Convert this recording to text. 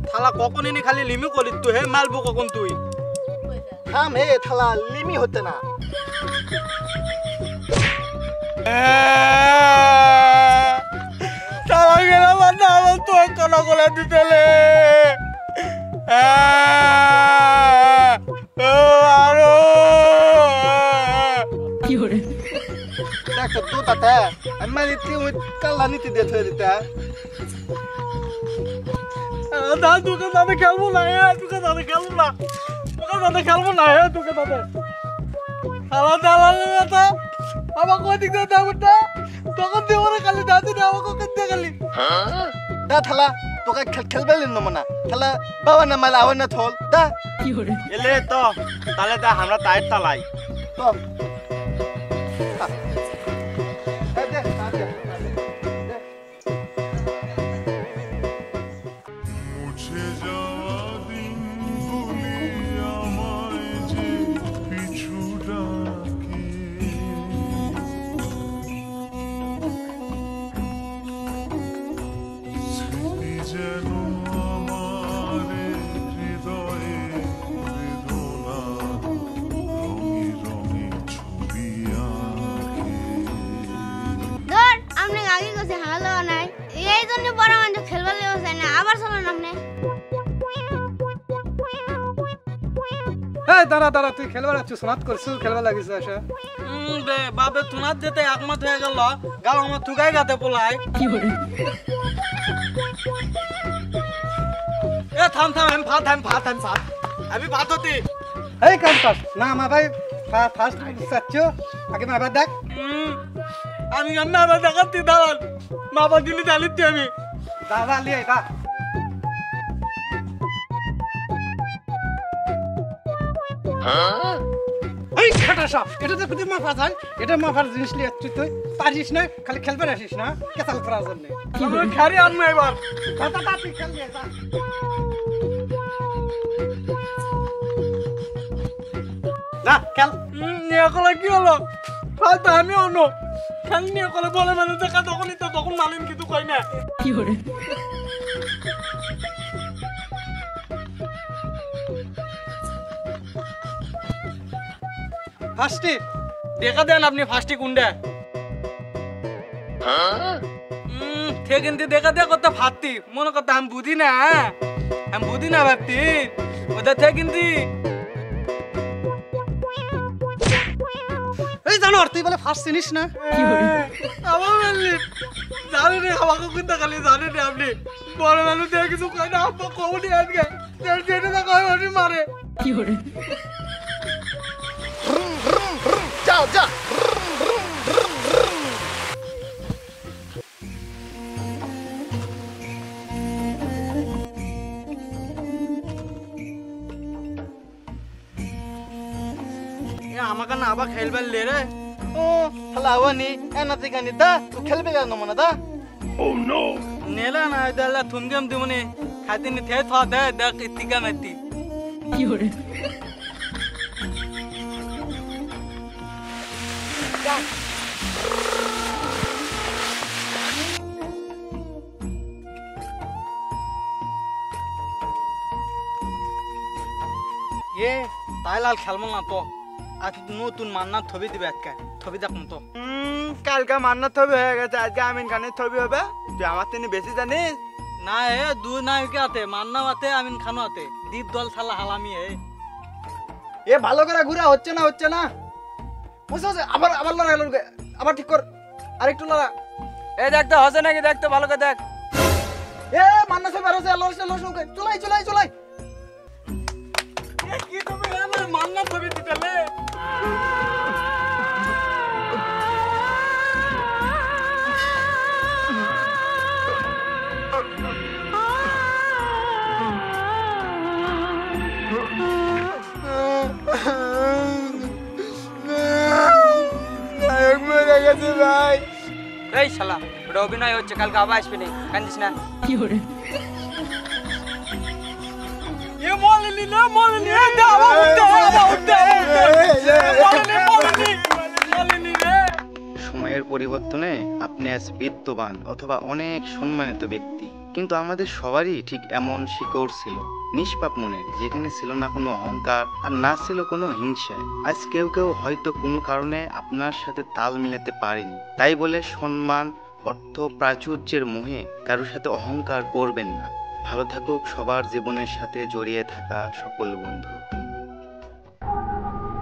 থালা কখন এনে খালি লিমি করি তুই হে মালবো কখন তুই থাম হে থালা লিমি হতে না থালা গেলাম না আমার তো কলা কলা দিতেলে দেখ তো তাতে আমি নিতে কাল্লা নিতে দিয়ে থয়ে দিতে দাদা তোকে দাদা খেলবো না তোকে দাদা খেলবো না তোকে দাদা খেলবো না তোকে দাদা আলাদা আলাদা আমাকে ওই দিক দিয়ে দেবো না তখন দেবো না খালি দাদু না আমাকে কেটে খালি দা থালা তোকে খেলবে না মনা থালা বাবা না মালা আওয়াজ না থল দা এলে তো তাহলে দা আমরা টাইট তালাই তো দাঁড়া দাঁড়া তুই খেলবার আছিস সোনাত করছিস খেলবার লাগিস আসা বাবে তুনাত যেতে একমত হয়ে গেল গাল আমার থুকাই গাতে পোলাই এ থাম থাম আমি ভাত আমি ভাত হতি এই কাম কাজ না মা ভাই ফার্স্ট চাচ্ছো আগে মা ভাই দেখ আমি মা ভাই দেখাচ্ছি দাঁড়ান মা ভাই দিনে জানিচ্ছি আমি দাদা লিয়ে দা এই খাটাসা এটা তো খুদি মাফা যায় এটা মাফার জিনিস লিয়ে তুই তুই পারিস না খালি খেলবার আসিস না কেসাল করার জন্য আমি খারি আনবো এবার দাদা তুই খেল লিয়ে যা না খেল নিয়ে কলে কি হলো হয়তো আমি অন্য খেল নিয়ে কলে বলে মানে দেখা তখনই তো তখন মালিন কিছু কই না কি করে ফার্স্টে দেখা দেন আপনি ফার্স্টে কোনটা ঠিক কিন্তু দেখা দেয়া করতে ভাবতি মনে করতে আমি বুঝি না ভাবতি ওদের থেকে কিন্তু এই জানো তুই বলে ফার্স্ট চিনিস না আমার বললি জানি রে আমাকে কিন্তু খালি জানি রে আপনি বড় মানুষ দিয়ে কিছু কয় না আপা কমনি আজকে যেটা না কয় ওটি মারে কি করে যাও যা আমাকে না আবার খেলবার লে রে ও থালা আওয়ানি এনাতে কানি দা তুই খেলবে না মনা দা ও নো নেলা না দালা থুমগেম দিমনে খাইতে নি থে থা দে দেখ ইতিকা নাতি কি করে এ তাইলাল খেলমল না তো আজ নতুন মান্না ছবি দিবে আজকে ছবি দেখ মতো কালকে মান্না ছবি হয়ে গেছে আজকে আমিন খানের ছবি হবে তুই আমার থেকে বেশি জানিস না এ দুই নায়িকা আতে মান্নাও আতে আমিন খানও আতে দ্বীপ দল শালা হালামি এ ভালো করে ঘুরা হচ্ছে না বুঝছ আবার আবার লড়াই আবার ঠিক কর আরেকটু লড়া এ দেখ তো হসে নাকি দেখ তো ভালো করে দেখ এ মান্না সে বেরোছে লড়ছে চলাই কি তুমি আমার মান্না ছবি দিতেলে ভাই এই শালা ওটা অভিনয় হচ্ছে কালকে আবার আসবে না কান্দিস না কি করে ये मोलनी ना मोलनी दे आवा उठे मोलनी ম্যাচ বিত্তবান অথবা অনেক সম্মানিত ব্যক্তি, কিন্তু আমাদের সবারই ঠিক এমন শিকড় ছিল, নিষ্পাপ মনের, যেখানে ছিল না কোনো অহংকার আর না ছিল কোনো হিংসা। আজ কেউ কেউ হয়তো কোনো কারণে আপনার সাথে তাল মিলাতে পারেনি, তাই বলে সম্মান, অর্থ, প্রাচুর্যের মোহে কারোর সাথে অহংকার করবেন না। ভালো থাকুক সবার জীবনের সাথে জড়িয়ে থাকা সকল বন্ধু।